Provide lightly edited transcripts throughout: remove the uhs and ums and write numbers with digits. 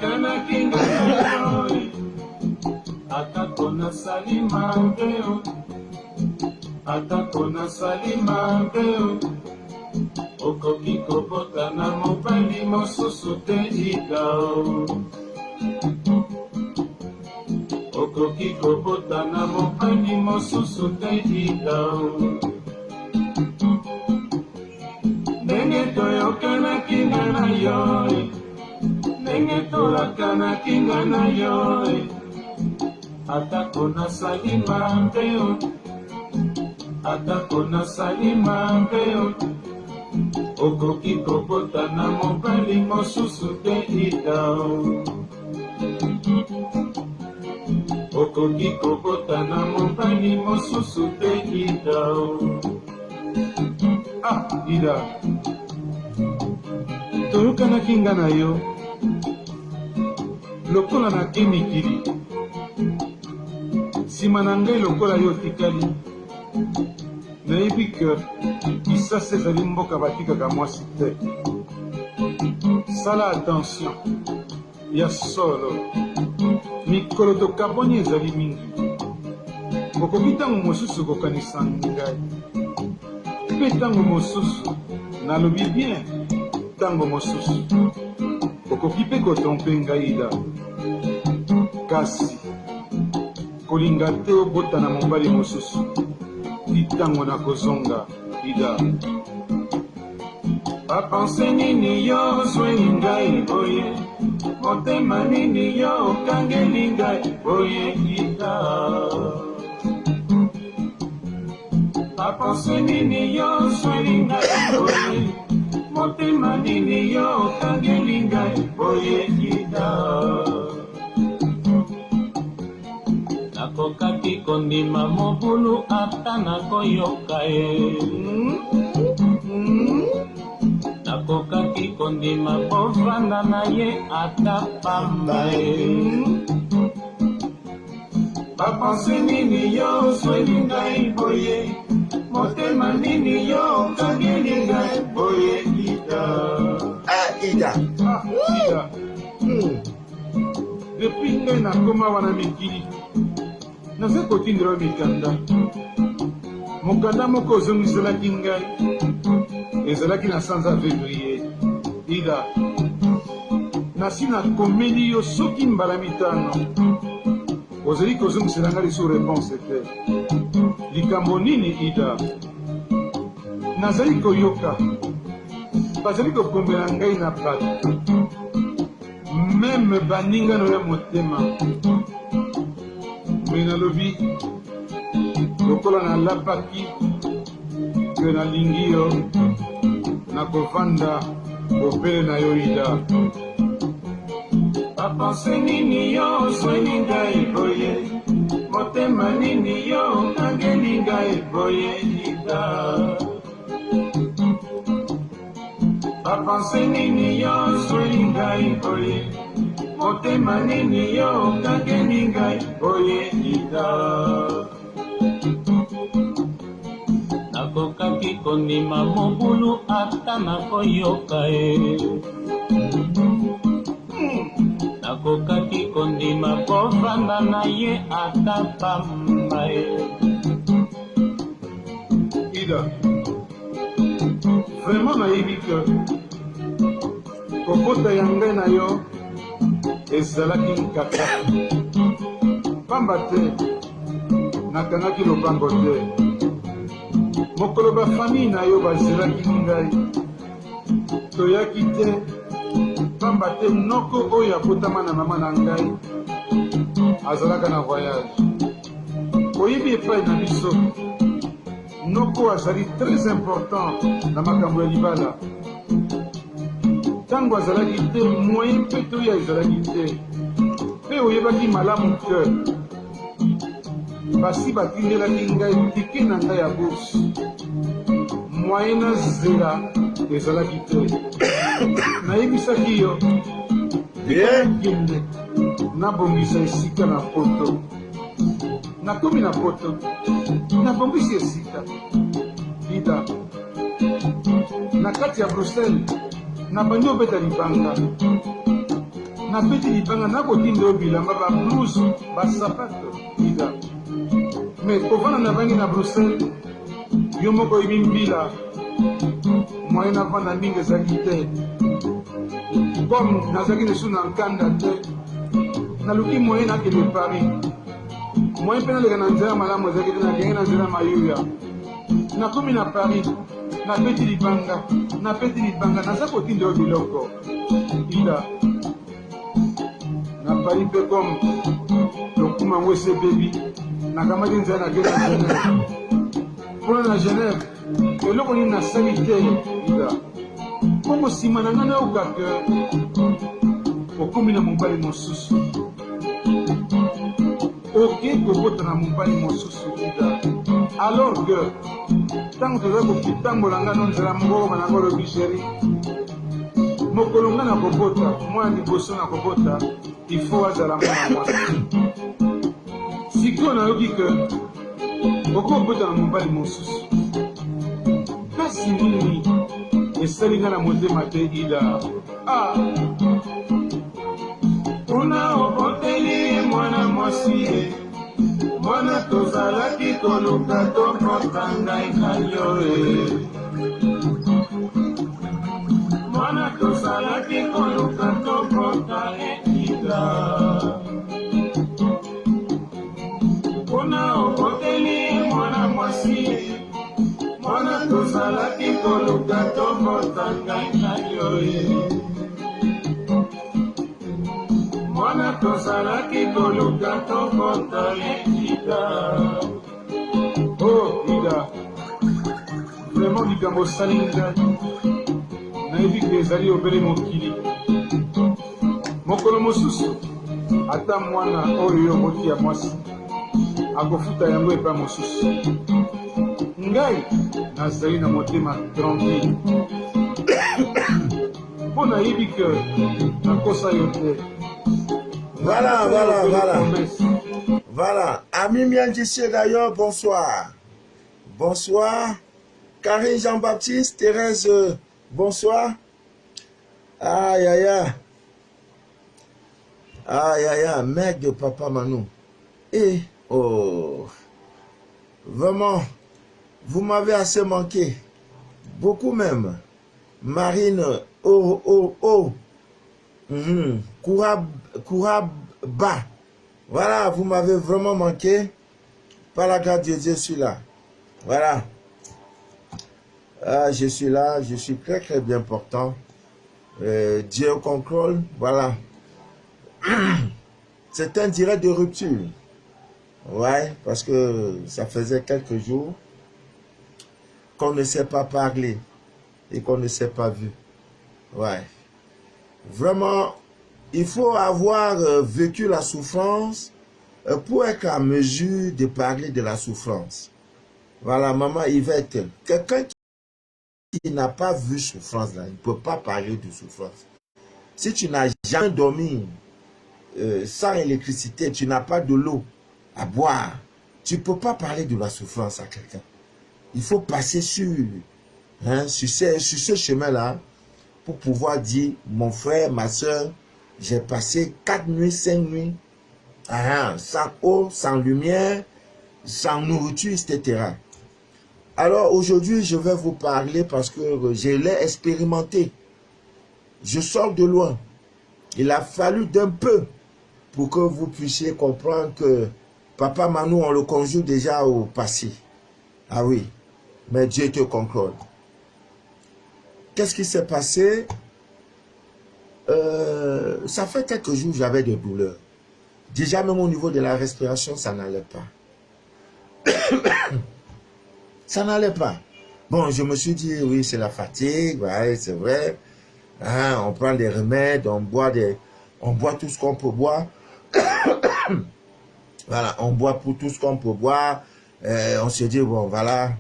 nakanaki ngai atako nasali mabe atako nasali mabe okoki kobota na mobali mosusu te ida okoki kobota na mobali mosusu te ida ndenge toyokanaki nga na yo ndenge tolakanaki nga na yo atako nasali mabe atako nasali mabe okoki kobota na mobali mosusu te ida okoki kobota na mobali mosusu te ida ida toyokanaki nga na yo lokola nake mikili nsima na ngai lokola yo tikali nayebi ke kisasa ezali mboka batikaka mwasi te sala attention ya solo mikolo tokaboni ezali mingi okoki ntango mosusu kokanisa ngai mpe ntango mosusu nalobi bien ntango mosusu okoki mpe kotrompe ngai ida kasi kolinga te obota na mobali mosusu ntango nakozonga ida bapense nini yo ozweli ngai boye motema nini yo okangeli ngai boye ida bapense nini yo ozweli ngai boye motema nini yo okangeli ngai boye ida nakokaki kondima mobulu ata nakoyoka ye nakokaki kondima kovanda na ye ata pamba ye bapense nini yo ozweli ngai boye motema nini yo okangeli ngai boye ida ida ida depuis ngai nakoma wana mikili naza kotindela mikanda mokanda moko ozongiselaki ngai ezalaki na sanza février ida nasi nakomeli yo soki mbala mitano ozali kozongisela ngai liso réponse te likambo nini ida nazali koyoka bazali kokombela ngai na bato meme baningano ya motema me nalobi lokola nalapaki ke nalingi yo nakovanda bopele na yo ida bapense nini yo ozweli ngai boye motema nini yo okangeli ngai boye ida bapense nini yo ozweli ngai boye motema nini yo okangeli ngai boye ida nakokaki kondima mobulu ata nakoyoka ye nakokaki kondima kovanda na ye ata pamba ye ida vraiment nayebi ke kokota ya ngai na yo ezalaki nkata pamba te nakangaki lopango te mokolo bafamille na yo bazelaki ngai toyaki te pamba te noko oyo abotama na mama na ngai azalaka na voyage oyebi epai na biso noko azali très important na makambo ya libala ntango azalaki te moyen mpe toyo ezalaki te mpe oyebaki malamu ke basi batindelaki ngai tike na ngai ya bourse moyen na zela ezalaki te nayebisaki yo kende nabongisa esika na poto nakomi na poto nabongisi esika ida na kati ya bruxelles na bandi obeta libanga na peti libanga nakotinda yo bilamba bablouse basapato ida me kovanda na vangi na Bruxelles yo moko oyebi mbila moyen navanda mingi ezalaki te comme nazalaki lesu na nkanda te naluki moyen nakende Paris moyen mpe naleka na nzela malamu ezalaki te nakenge na nzela mayuya nakomi na Paris napeti libanga naza kotinda yo biloko ida na Paris mpe comme lokuma yango esebebi nakamati nzela nakende na Genève mpona na Genève eloko nini nasali te ida bongo nsima na ngai nayoka ke okomi na mobali mosusu oke kobota na mobali mosusu ida alors que ntango toza kokitambola ngai no nzela mboma nango olobi sheri mokolo ngai na kobota mwana liboso na kobota ifo azala mwana mwasi sikoyo nayoki ke okobota na mobali mosusu kasi nini esali ngai na motema te ida kuna oboteli mwana mwasi ye mwana tozalaki koluka tokota ngai na yo mwana tozalaki koluka tokota ida kuna oboteli mwana mwasi ye mwana tozalaki koluka tokota ngai na yo mwana tozalaki koluka tokota ida ida vraiment likambo osali ngai nayebi ke ezali obele mokili mokolo mosusu ata mwana oyo yo moti ya mwasi akofuta yango epa mosusu ngai nazali na motema tranquille mpo nayebi ke nakosa yo te. Voilà. Ami Mianjissé d'ailleurs, bonsoir. Bonsoir. Karine Jean-Baptiste, Thérèse, bonsoir. Aïe, mec de Papa Manou. Vraiment, vous m'avez assez manqué. Beaucoup même. Marine, Kouraba. Voilà, vous m'avez vraiment manqué. Par la grâce de Dieu, je suis là. Voilà. Je suis là, je suis très très bien portant. Dieu contrôle, voilà. C'est un direct de rupture. Ouais, parce que ça faisait quelques jours qu'on ne s'est pas parlé et qu'on ne s'est pas vu. Ouais. Vraiment, il faut avoir vécu la souffrance pour être à mesure de parler de la souffrance. Voilà, maman Yvette, quelqu'un qui n'a pas vu souffrance, là, il ne peut pas parler de souffrance. Si tu n'as jamais dormi sans électricité, tu n'as pas de l'eau à boire, tu ne peux pas parler de la souffrance à quelqu'un. Il faut passer sur ce chemin-là pour pouvoir dire, mon frère, ma soeur, j'ai passé 4 nuits, 5 nuits, sans eau, sans lumière, sans nourriture, etc. Alors aujourd'hui, je vais vous parler parce que je l'ai expérimenté. Je sors de loin. Il a fallu d'un peu pour que vous puissiez comprendre que Papa Manou, on le conjugue déjà au passé. Ah oui, mais Dieu te contrôle. Qu'est-ce qui s'est passé? Ça fait quelques jours, j'avais des douleurs. Déjà, même au niveau de la respiration, ça n'allait pas. Ça n'allait pas. Bon, je me suis dit, oui, c'est la fatigue, ouais, c'est vrai. On prend des remèdes, on boit tout ce qu'on peut boire. Voilà, on boit pour tout ce qu'on peut boire. On se dit, bon, voilà.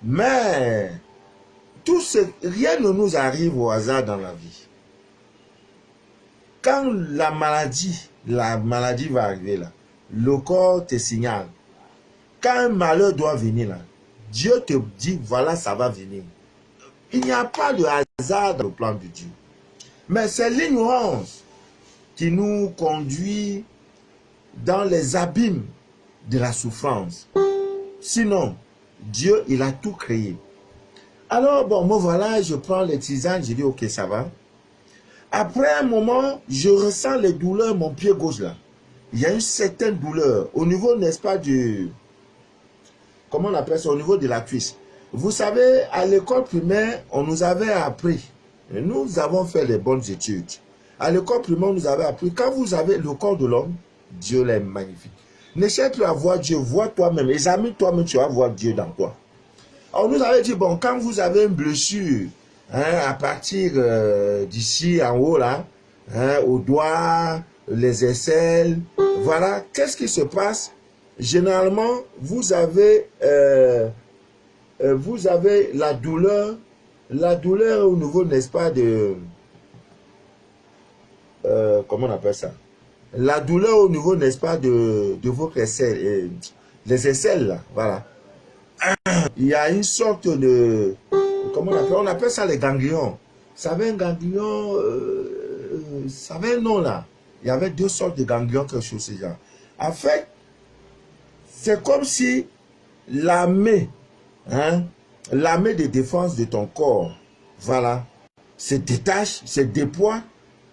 Mais, rien ne nous arrive au hasard dans la vie. Quand la maladie va arriver là, le corps te signale. Quand un malheur doit venir là, Dieu te dit, voilà, ça va venir. Il n'y a pas de hasard dans le plan de Dieu. Mais c'est l'ignorance qui nous conduit dans les abîmes de la souffrance. Sinon, Dieu, il a tout créé. Alors, bon, moi voilà, je prends les tisanes, je dis, ok, ça va. Après un moment, je ressens les douleurs, mon pied gauche là. Il y a une certaine douleur au niveau, n'est-ce pas, du... Comment on appelle ça? Au niveau de la cuisse. Vous savez, à l'école primaire, on nous avait appris. Nous avons fait les bonnes études. À l'école primaire, on nous avait appris. Quand vous avez le corps de l'homme, Dieu l'est magnifique. Ne cherche plus à voir Dieu, vois toi-même. Examine toi-même, tu vas voir Dieu dans toi. On nous avait dit, bon, quand vous avez une blessure, hein, à partir d'ici en haut, là, hein, au doigt, les aisselles, voilà, qu'est-ce qui se passe? Généralement, vous avez la douleur au niveau, n'est-ce pas, de... comment on appelle ça? La douleur au niveau, n'est-ce pas, de votre aisselle, les aisselles, là, voilà. Il y a une sorte de... Comment on appelle ça les ganglions. Ça avait un ganglion... ça avait un nom là. Il y avait deux sortes de ganglions, quelque chose de ce genre. En fait, c'est comme si l'armée, hein, l'armée de défense de ton corps, voilà, se détache, se déploie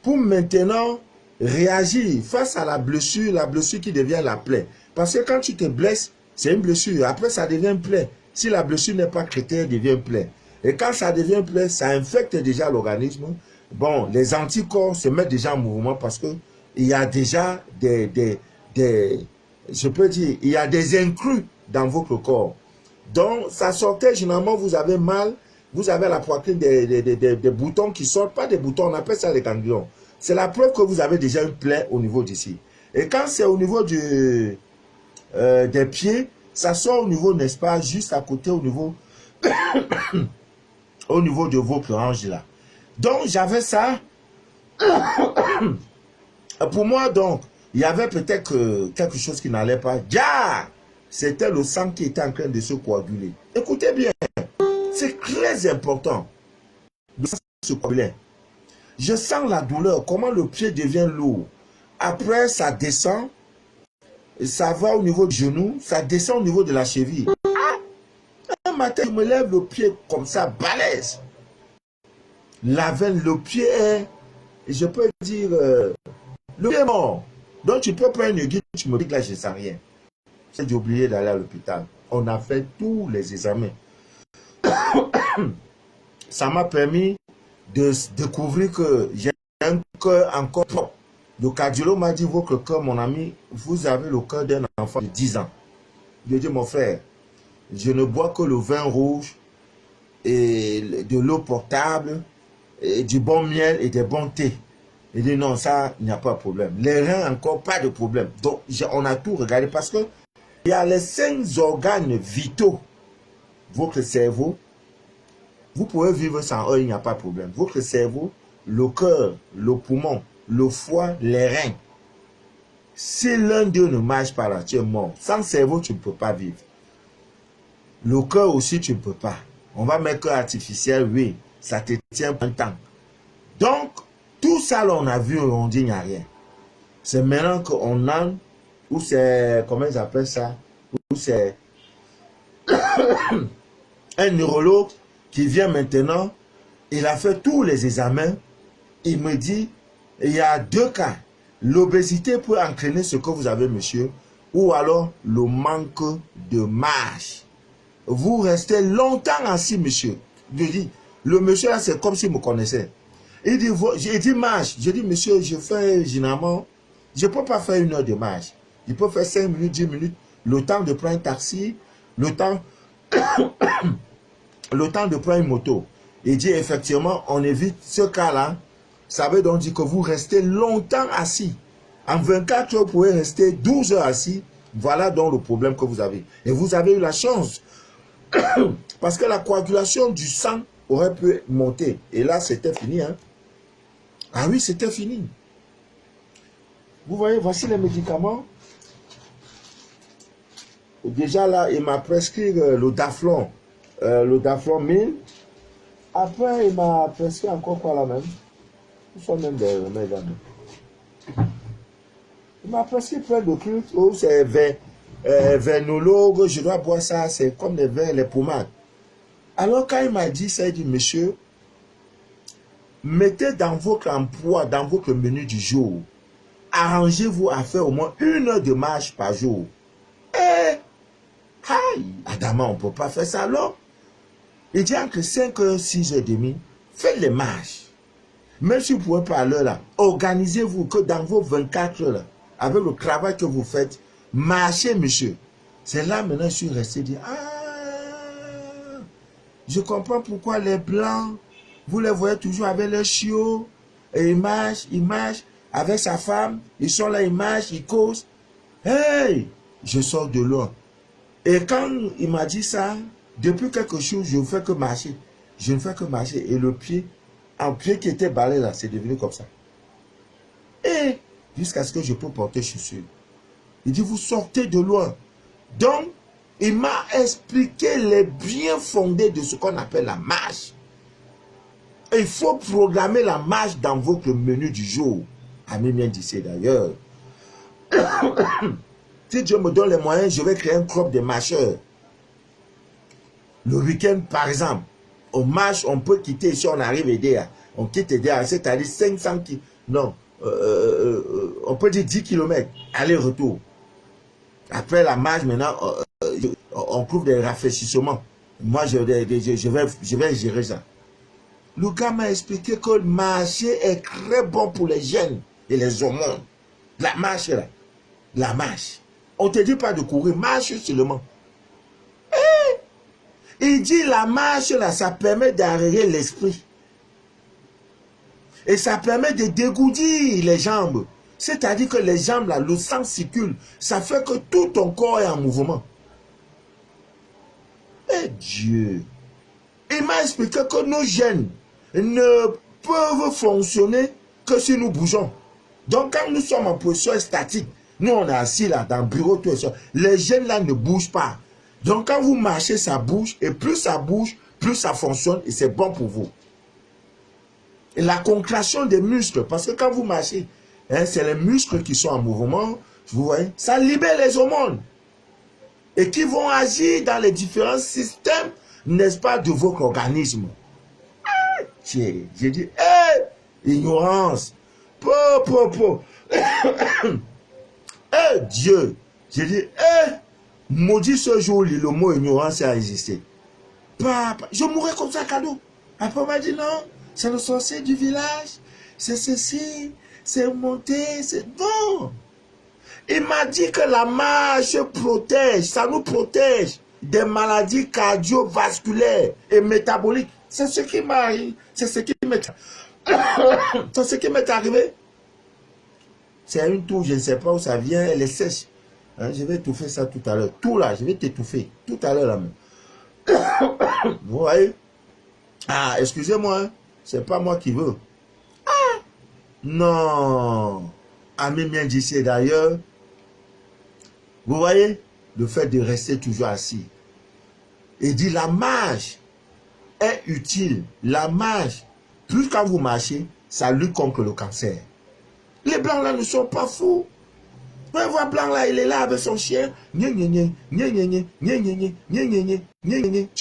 pour maintenant réagir face à la blessure qui devient la plaie. Parce que quand tu te blesses, c'est une blessure. Après, ça devient une plaie. Si la blessure n'est pas traitée, elle devient une plaie. Et quand ça devient une plaie, ça infecte déjà l'organisme. Bon, les anticorps se mettent déjà en mouvement parce que il y a déjà je peux dire, il y a des incrus dans votre corps. Donc, ça sortait, généralement, vous avez mal, vous avez à la poitrine des boutons qui sortent, pas des boutons, on appelle ça les ganglions. C'est la preuve que vous avez déjà une plaie au niveau d'ici. Et quand c'est au niveau des pieds, ça sort au niveau, n'est-ce pas, juste à côté, au niveau, au niveau de votre hanche là. Donc, j'avais ça. Pour moi, donc, il y avait peut-être quelque chose qui n'allait pas. C'était le sang qui était en train de se coaguler. Écoutez bien, c'est très important de se coaguler. Je sens la douleur, comment le pied devient lourd. Après, ça descend, ça va au niveau du genou, ça descend au niveau de la cheville. Un matin, je me lève le pied comme ça, balèze. La veine, le pied est, je peux dire, le pied est mort. Donc tu peux prendre une aiguille, tu me dis que là, je ne sens rien. J'ai oublié d'aller à l'hôpital. On a fait tous les examens. Ça m'a permis de découvrir que j'ai un cœur encore propre. Le cardiologue m'a dit, votre cœur, mon ami, vous avez le cœur d'un enfant de 10 ans. Je lui ai dit, mon frère, je ne bois que le vin rouge et de l'eau portable, et du bon miel et des bons thés. Il dit non, ça, il n'y a pas de problème. Les reins, encore pas de problème. Donc, on a tout regardé parce que il y a les 5 organes vitaux. Votre cerveau, vous pouvez vivre sans eux, il n'y a pas de problème. Votre cerveau, le cœur, le poumon, le foie, les reins. Si l'un d'eux ne marche pas là, tu es mort. Sans cerveau, tu ne peux pas vivre. Le cœur aussi, tu ne peux pas. On va mettre cœur artificiel, oui. Ça te tient un temps. Donc, tout ça, là, on a vu, on dit, il n'y a rien. C'est maintenant qu'on a, ou c'est, comment ils appellent ça, ou c'est un neurologue qui vient maintenant, il a fait tous les examens, il me dit, il y a 2 cas. L'obésité peut entraîner ce que vous avez, monsieur, ou alors le manque de marche. Vous restez longtemps assis, monsieur. Je dis, le monsieur là, c'est comme s'il me connaissait. Il dit marche. Je dis, monsieur, je fais généralement, je ne peux pas faire 1 heure de marche. Je peux faire 5 minutes, 10 minutes, le temps de prendre un taxi, le temps de prendre une moto. Il dit, effectivement, on évite ce cas-là. Ça veut donc dire que vous restez longtemps assis. En 24 heures, vous pouvez rester 12 heures assis. Voilà donc le problème que vous avez. Et vous avez eu la chance. Parce que la coagulation du sang aurait pu monter. Et là, c'était fini. Hein? Ah oui, c'était fini. Vous voyez, voici les médicaments. Déjà là, il m'a prescrit le Daflon. Le Daflon 1000. Après, il m'a prescrit encore quoi là même? Ce sont même des remèdes. Il m'a prescrit plein de trucs. Oh, c'est vernologue, je dois boire ça. C'est comme les verres, les pommades. Alors, quand il m'a dit ça, il dit, monsieur, mettez dans votre emploi, dans votre menu du jour, arrangez-vous à faire au moins 1 heure de marche par jour. Eh, aïe, Adama, on ne peut pas faire ça alors. Il dit entre 5h et 6h30, faites les marches. Même si vous ne pouvez pas à l'heure là, organisez-vous que dans vos 24 heures là, avec le travail que vous faites, marchez, monsieur. C'est là maintenant je suis resté dire, ah, je comprends pourquoi les blancs, vous les voyez toujours avec leurs chiots, et ils marchent avec sa femme, ils sont là, ils marchent, ils causent. Hey, je sors de loin. Et quand il m'a dit ça, depuis quelque chose, je ne fais que marcher. Je ne fais que marcher. Et le pied, un pied qui était balai là, c'est devenu comme ça. Et jusqu'à ce que je peux porter chaussures. Il dit, vous sortez de loin. Donc, il m'a expliqué les biens fondés de ce qu'on appelle la marche. Et il faut programmer la marche dans votre menu du jour. Ami bien dit d'ailleurs. Si Dieu me donne les moyens, je vais créer un club de marcheurs. Le week-end, par exemple, on marche, on peut quitter, si on arrive Edea, on quitte Edea, c'est-à-dire 500 km, non, on peut dire 10 km, aller-retour. Après la marche, maintenant, on trouve des rafraîchissements. Moi, je vais gérer ça. Le gars m'a expliqué que marcher est très bon pour les jeunes et les hormones. La marche, là, la marche. On ne te dit pas de courir, marche seulement. Il dit la marche là, ça permet d'arrêter l'esprit. Et ça permet de dégourdir les jambes. C'est-à-dire que les jambes là, le sang circule. Ça fait que tout ton corps est en mouvement. Et Dieu. Il m'a expliqué que nos gènes ne peuvent fonctionner que si nous bougeons. Donc quand nous sommes en position statique, nous on est assis là dans le bureau, tout ça, les gènes là ne bougent pas. Donc quand vous marchez, ça bouge, et plus ça bouge, plus ça fonctionne, et c'est bon pour vous. Et la contraction des muscles, parce que quand vous marchez, hein, c'est les muscles qui sont en mouvement, vous voyez, ça libère les hormones, et qui vont agir dans les différents systèmes, n'est-ce pas, de votre organisme. Ah, j'ai dit, ignorance, Dieu, j'ai dit, maudit ce jour, le mot ignorance a existé. Papa, je mourrais comme ça, cadeau. Après, on m'a dit non, c'est le sorcier du village, c'est ceci, c'est monter, c'est non. Il m'a dit que la marche protège, ça nous protège des maladies cardiovasculaires et métaboliques. C'est ce qui m'arrive, c'est ce qui m'est arrivé. C'est une toux, je ne sais pas où ça vient, elle est sèche. Hein, je vais étouffer ça tout à l'heure. Tout là, je vais t'étouffer. Tout à l'heure là même. Vous voyez? Ah, excusez-moi, hein, c'est pas moi qui veux. Ah, non. Ami bien d'ici d'ailleurs. Vous voyez? Le fait de rester toujours assis. Il dit la marche est utile. La marche, plus quand vous marchez, ça lutte contre le cancer. Les blancs là ne sont pas fous. Vous voyez, blanc là, il est là avec son chien. Tu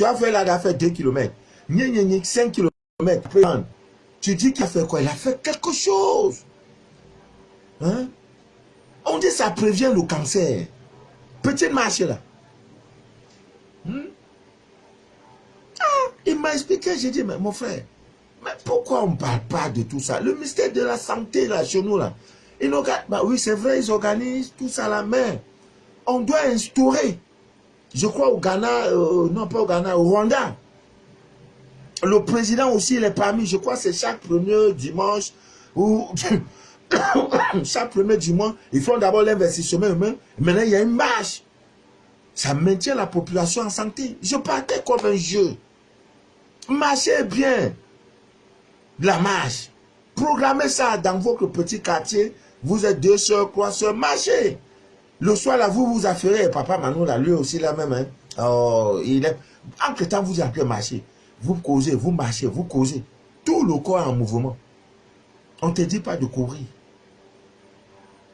as fait là, il a fait 2 km. 5 km. Tu dis qu'il a fait quoi? Il a fait quelque chose. Hein? On dit que ça prévient le cancer. Petite marche là. Il m'a expliqué, j'ai dit, mais mon frère, mais pourquoi on ne parle pas de tout ça? Le ministère de la Santé là, chez nous là, bah oui, c'est vrai, ils organisent tout ça là, mais on doit instaurer, je crois au Ghana, non pas au Ghana, au Rwanda. Le président aussi, il est parmi, je crois c'est chaque premier dimanche, ou chaque premier dimanche, ils font d'abord l'investissement humain, maintenant il y a une marche. Ça maintient la population en santé. Je partais comme un jeu. Marchez bien. La marche. Programmez ça dans votre petit quartier. Vous êtes 2 soeurs, 3 soeurs, marchez. Le soir, là, vous vous affairez. Papa Manou, là, lui aussi, là même. Hein. Oh, il est... Entre temps, vous êtes en train de marcher. Vous causez, vous marchez, vous causez. Tout le corps est en mouvement. On ne te dit pas de courir.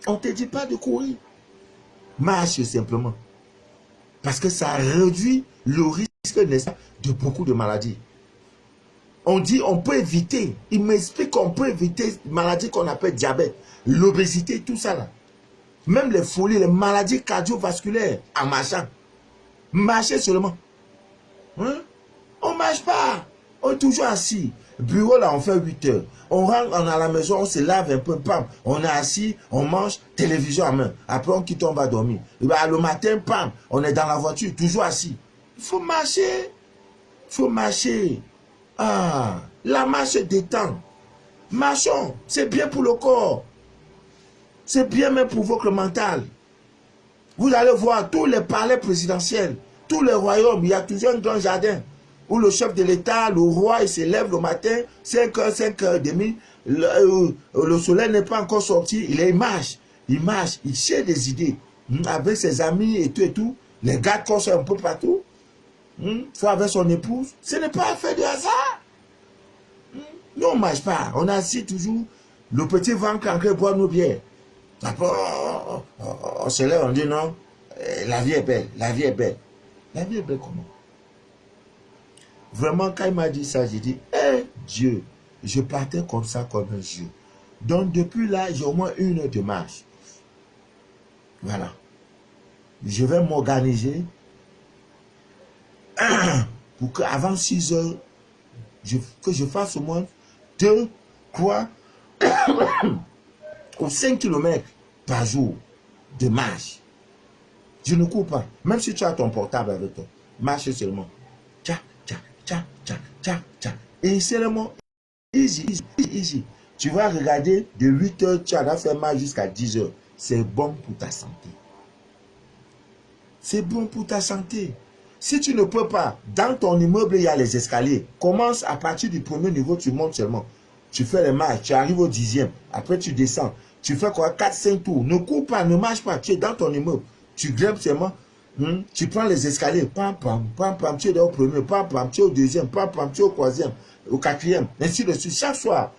On ne te dit pas de courir. Marche simplement. Parce que ça réduit le risque, n'est-ce pas, de beaucoup de maladies. On dit on peut éviter. Il m'explique qu'on peut éviter les maladies qu'on appelle diabète, l'obésité, tout ça là. Même les folies, les maladies cardiovasculaires en marchant. Marcher seulement. Hein? On ne marche pas. On est toujours assis. Bureau là, on fait 8 heures. On rentre, on est à la maison, on se lave un peu, pam. On est assis, on mange, télévision en main. Après, on quitte, on va dormir. Et bien, le matin, pam, on est dans la voiture, toujours assis. Il faut marcher. Il faut marcher. Ah, la marche détend. Marchons, c'est bien pour le corps. C'est bien même pour votre mental. Vous allez voir tous les palais présidentiels, tous les royaumes, il y a toujours un grand jardin où le chef de l'État, le roi, il se lève le matin, 5h, 5h30, le soleil n'est pas encore sorti, il marche, il cherche des idées avec ses amis et tout, les gars corsent un peu partout, soit avec son épouse, ce n'est pas fait de hasard. Nous, on ne marche pas, on est assis toujours, le petit ventre ancré boit nos bières. Après, on se lève, on dit non, la vie est belle, la vie est belle. La vie est belle comment? Vraiment, quand il m'a dit ça, j'ai dit, Dieu, je partais comme ça, comme un Dieu. Donc, depuis là, j'ai au moins 1 heure de marche. Voilà. Je vais m'organiser pour qu'avant 6 heures, que je fasse au moins 2, 3 ou 5 km par jour de marche. Je ne cours pas. Même si tu as ton portable avec toi, marche seulement. Tcha, tcha, tcha, tcha, tcha, tcha. Et seulement, easy, easy, easy. Tu vas regarder de 8 heures, tu vas faire marche jusqu'à 10 heures. C'est bon pour ta santé. C'est bon pour ta santé. Si tu ne peux pas, dans ton immeuble, il y a les escaliers. Commence à partir du premier niveau, tu montes seulement. Tu fais les marches, tu arrives au 10e. Après, tu descends. Tu fais quoi? 4-5 tours. Ne cours pas, ne marche pas. Tu es dans ton immeuble. Tu grimpes seulement. Tu prends les escaliers. Pam, pam, pam, pam. Tu es au premier. Pam, pam. Tu es au deuxième. Pam, pam. Tu es au troisième. Au quatrième. Ainsi de suite. Chaque soir.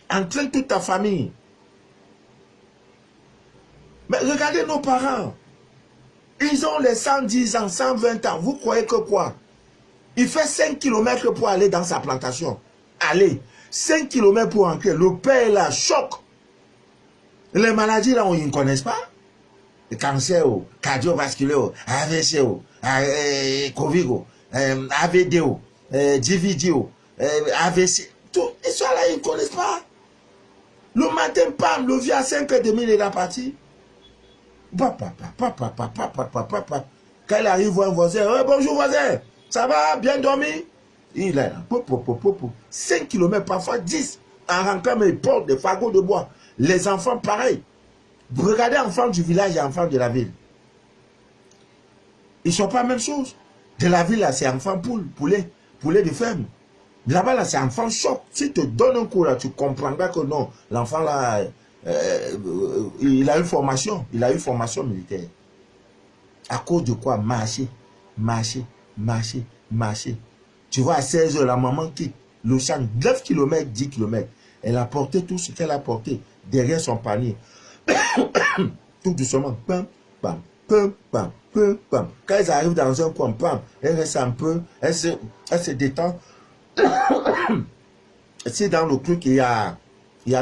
Entraîne toute ta famille. Mais regardez nos parents. Ils ont les 110 ans, 120 ans. Vous croyez que quoi? Il fait 5 km pour aller dans sa plantation. Allez, 5 km pour entrer. Le père est là, choc. Les maladies là, ils ne connaissent pas. Le cancer, cardiovasculaire, AVC, Covid, AVD, DVD, AVC. Tout. Ils sont là, ils ne connaissent pas. Le matin, pam, le vieux à 5h30, il est là parti. Papa. Quand il arrive, voir un voisin, bonjour voisin, ça va, bien dormi? Il est là, 5 km, parfois 10, en rentrant, mais il porte des fagots de bois. Les enfants, pareil. Vous regardez enfants du village et enfants de la ville. Ils ne sont pas la même chose. De la ville, là, c'est enfant poulet de ferme. Là-bas, là, c'est enfant choc. Si tu te donnes un coup, là, tu comprendras que non, l'enfant, là, il a une formation. Il a une formation militaire. À cause de quoi? Marcher. Tu vois, à 16 heures, la maman quitte le champ, 9 km, 10 km. Elle a porté tout ce qu'elle a porté derrière son panier. Tout doucement. Pam, pam, pam, pam, pam, pam. Quand ils arrivent dans un coin, pam, elle reste un peu, elle se détend. Si dans le truc, il y a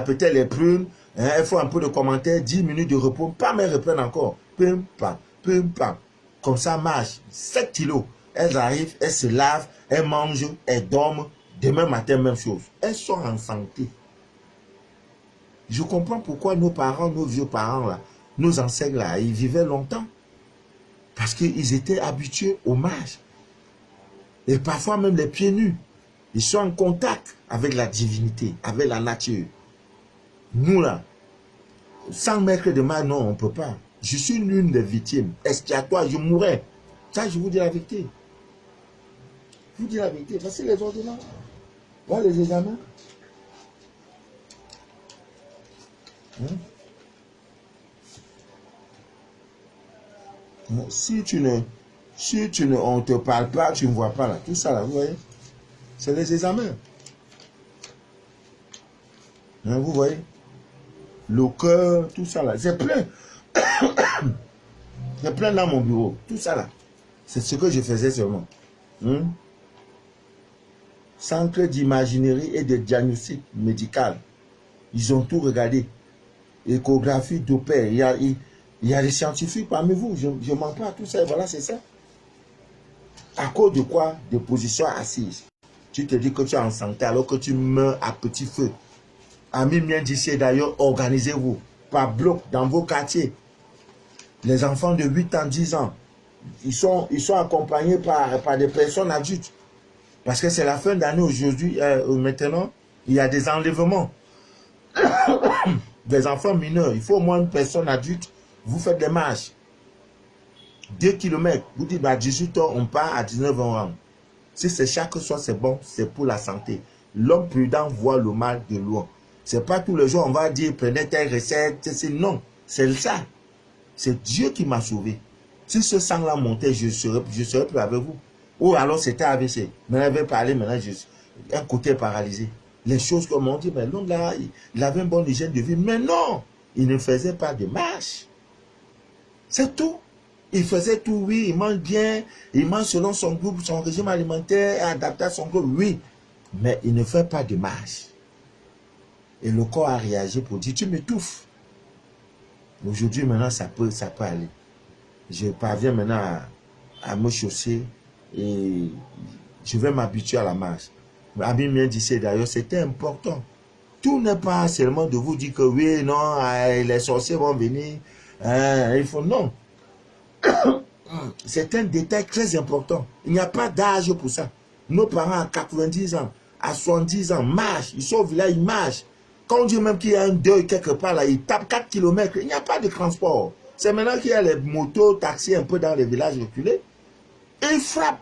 peut-être les prunes, il faut un peu de commentaires, 10 minutes de repos, pam, elles reprennent encore. Pam, pam, pam, pam. Comme ça marche. 7 kilos. Elles arrivent, elles se lavent, elles mangent, elles dorment. Demain matin, même chose. Elles sont en santé. Je comprends pourquoi nos parents, nos vieux parents, là, nos ancêtres, là, ils vivaient longtemps. Parce qu'ils étaient habitués au marche. Et parfois même les pieds nus. Ils sont en contact avec la divinité, avec la nature. Nous, là, 100 mètres de marche, non, on ne peut pas. Je suis l'une des victimes. Expiatoire, je mourrais. Ça, je vous dis la vérité. Je vous dis la vérité. Voici les ordonnances. Voilà les examens. Si tu ne, on ne te parle pas, tu ne vois pas là. Tout ça là, vous voyez, c'est les examens. Hein, vous voyez? Le cœur, tout ça là. C'est plein. C'est plein dans mon bureau. Tout ça là. C'est ce que je faisais seulement. Hein? Centre d'imaginerie et de diagnostic médical. Ils ont tout regardé. Échographie, Doppler. Il y a des scientifiques parmi vous. Je ne mens pas tout ça. Et voilà, c'est ça. À cause de quoi? De positions assises. Tu te dis que tu es en santé alors que tu meurs à petit feu. Amis bien d'ici d'ailleurs, organisez-vous par bloc dans vos quartiers. Les enfants de 8 ans, 10 ans, ils sont accompagnés par des personnes adultes. Parce que c'est la fin d'année aujourd'hui. Maintenant, il y a des enlèvements. Des enfants mineurs. Il faut au moins une personne adulte. Vous faites des marches. 2 km. Vous dites à 18 ans, on part à 19 ans. Si c'est chaque soir, c'est bon, c'est pour la santé. L'homme prudent voit le mal de loin. C'est pas tous les jours on va dire prenez telle recette. Non, c'est ça. C'est Dieu qui m'a sauvé. Si ce sang-là montait, je serais plus avec vous. Ou alors c'était AVC. Maintenant, je vais parler, maintenant, un côté paralysé. Les choses comme on dit, mais l'homme là, il avait une bonne hygiène de vie. Mais non, il ne faisait pas de marche. C'est tout. Il faisait tout, oui, il mange bien, il mange selon son groupe, son régime alimentaire, adapté à son groupe, oui. Mais il ne fait pas de marche. Et le corps a réagi pour dire, tu m'étouffes. Aujourd'hui, maintenant, ça peut aller. Je parviens maintenant à me chausser et je vais m'habituer à la marche. Ami mien disait d'ailleurs, c'était important. Tout n'est pas seulement de vous dire que oui, non, les sorciers vont venir. Il faut, non. C'est un détail très important. Il n'y a pas d'âge pour ça. Nos parents à 90 ans, à 70 ans, marchent. Ils sont au village, ils marchent. Quand on dit même qu'il y a un deuil quelque part là, ils tapent 4 km. Il n'y a pas de transport. C'est maintenant qu'il y a les motos, taxis un peu dans les villages reculés. Et ils frappent.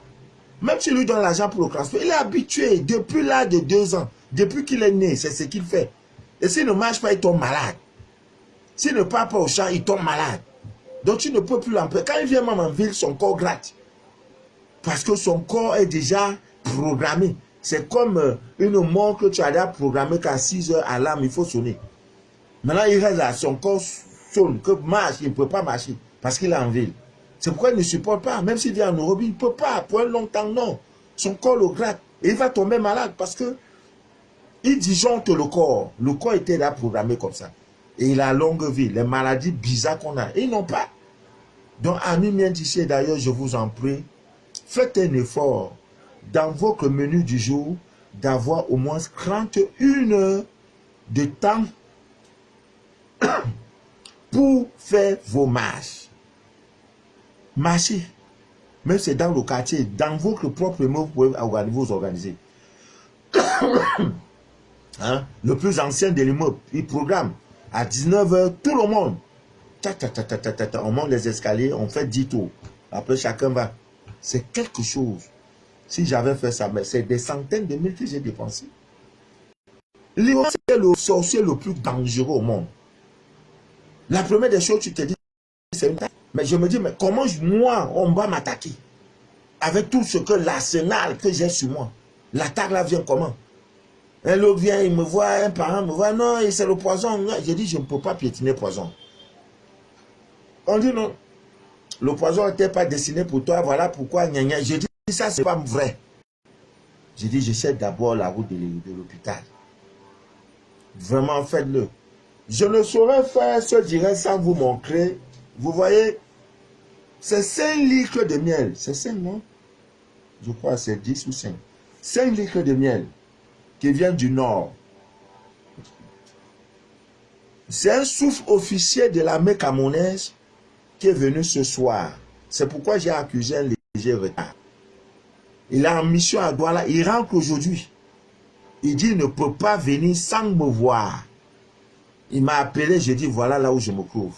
Même si lui donne l'argent pour le transport, il est habitué depuis l'âge de 2 ans. Depuis qu'il est né, c'est ce qu'il fait. Et s'il ne marche pas, il tombe malade. S'il ne part pas au champ, il tombe malade. Donc tu ne peux plus l'empêcher. Quand il vient même en ville, son corps gratte. Parce que son corps est déjà programmé. C'est comme une montre que tu as déjà programmée qu'à 6 heures à l'âme, il faut sonner. Maintenant, il reste là, son corps sonne, que marche, il ne peut pas marcher. Parce qu'il est en ville. C'est pourquoi il ne supporte pas. Même s'il vient en Europe, il ne peut pas. Pour un long temps, non. Son corps le gratte. Et il va tomber malade parce que il disjoncte le corps. Le corps était là programmé comme ça. Et il a longue vie. Les maladies bizarres qu'on a, ils n'ont pas. Donc, amis miens d'ici, d'ailleurs, je vous en prie, faites un effort dans votre menu du jour d'avoir au moins 31 heures de temps pour faire vos marches. Marchez. Même si c'est dans le quartier, dans votre propre mot, vous pouvez vous organiser. Hein? Le plus ancien de l'immeuble, il programme à 19 h, tout le monde. On monte les escaliers, on fait 10 tours. Après, chacun va. C'est quelque chose. Si j'avais fait ça, mais c'est des centaines de mille que j'ai dépensé. L'ignorance est le sorcier le plus dangereux au monde. La première des choses, tu te dis, c'est une tâche. Mais je me dis, mais comment moi, on va m'attaquer? Avec tout ce que l'arsenal que j'ai sur moi. L'attaque là vient comment? Un l'autre vient, il me voit, un parent me voit, non, c'est le poison. J'ai dit, je ne peux pas piétiner le poison. On dit non, le poison n'était pas destiné pour toi, voilà pourquoi. J'ai dit, ça, c'est pas vrai. J'ai dit, j'essaie d'abord la route de l'hôpital. Vraiment, faites-le. Je ne saurais faire ce direct sans vous montrer. Vous voyez, c'est 5 litres de miel. C'est 5, non? Je crois que c'est 10 ou 5. 5 litres de miel qui vient du nord. C'est un souffle officiel de l'armée camerounaise qui est venu ce soir. C'est pourquoi j'ai accusé un léger retard. Il est en mission à Douala. Il rentre aujourd'hui. Il dit, il ne peut pas venir sans me voir. Il m'a appelé, j'ai dit, voilà là où je me trouve.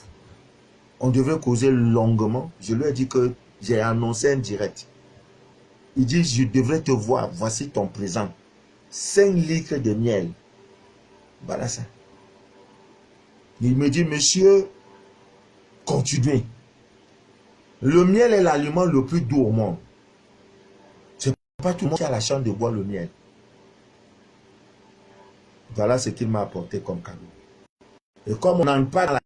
On devait causer longuement. Je lui ai dit que j'ai annoncé un direct. Il dit, je devrais te voir. Voici ton présent. 5 litres de miel. Voilà ça. Il me dit, monsieur, continuez. Le miel est l'aliment le plus doux au monde. C'est pas tout le monde qui a la chance de boire le miel. Voilà ce qu'il m'a apporté comme cadeau. Et comme on n'en parle pas dans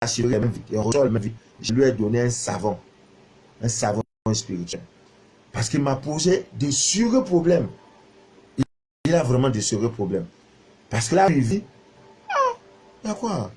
la chirurgie, je lui ai donné un savon spirituel. Parce qu'il m'a posé de sérieux problèmes. Il a vraiment de sérieux problèmes. Parce que là, il vit, il y a quoi?